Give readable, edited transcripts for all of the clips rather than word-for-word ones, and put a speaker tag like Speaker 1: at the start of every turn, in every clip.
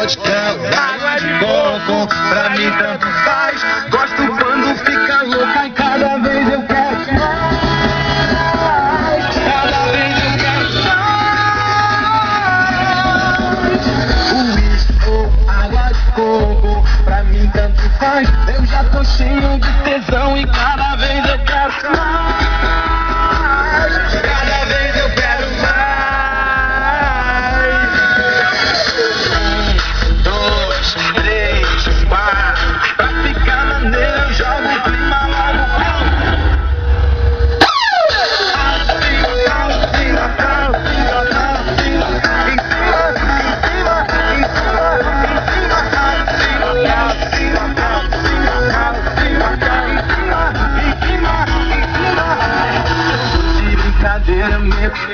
Speaker 1: vodka, água de coco, pra mim tanto faz. Gosto quando fica louca e cada vez eu quero mais. Cada vez eu quero mais. Uísque ou água de coco, pra mim tanto faz. Eu já tô cheio de tesão e cada vez eu quero mais. Cada vez eu quero mais. 1, 2, 3, 4. Pra ficar maneiro eu jogo o clima lá no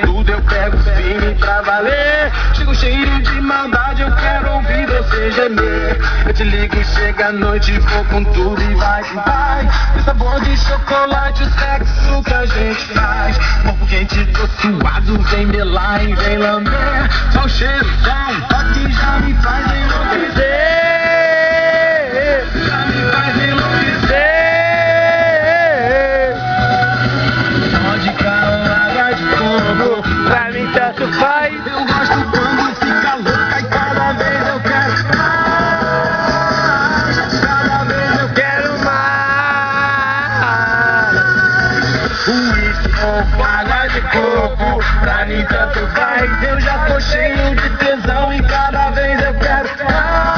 Speaker 1: tudo eu pego firme pra valer. Chego cheio de maldade, eu quero ouvir você gemer. Eu te ligo, chega a noite, vou com tudo e vai que vai. Tem sabor de chocolate, o sexo que a gente faz. Corpo quente, tô suado, vem melar e vem lamber. Só o cheiro, só um toque já me faz enlouquecer. Já me faz enlouquecer. Pra mim tanto faz. Eu gosto quando fica louca e cada vez eu quero mais. Cada vez eu quero mais. Uísque ou água de coco, pra mim tanto faz. Eu já tô cheio de tesão e cada vez eu quero mais.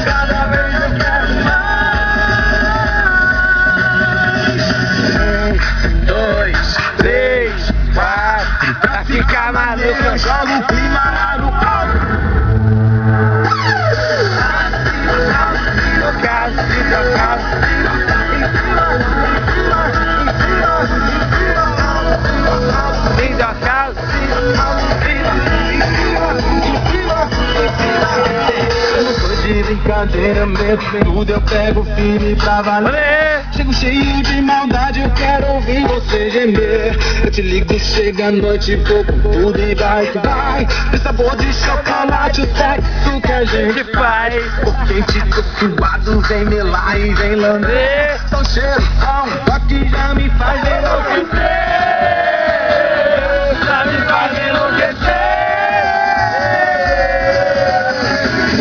Speaker 1: Cada vez eu quero mais. 1, 2, 3, 4. Pra ficar maluco eu jogo o clima lá no palco. Eu não tô de brincadeira mesmo, tudo eu pego firme pra valer. Chego cheio de maldade, eu quero ouvir você gemer. Eu te ligo, chega a noite, vou com tudo e vai que vai. Tem sabor de chocolate, o sexo que a gente faz. Corpo quente, tô suado, vem melar e vem lamber. Só um cheiro, só um toque já me faz enlouquecer. Já me faz enlouquecer.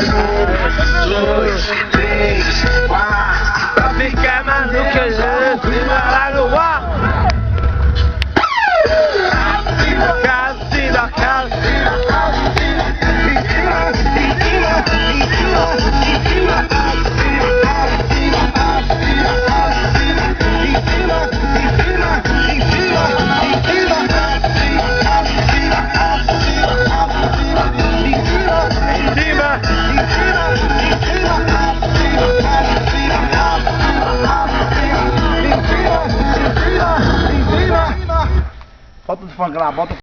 Speaker 1: 1, 2, 3, 4. Pra ficar maluco eu jogo o clima lá no ar.
Speaker 2: Bota o funk lá, bota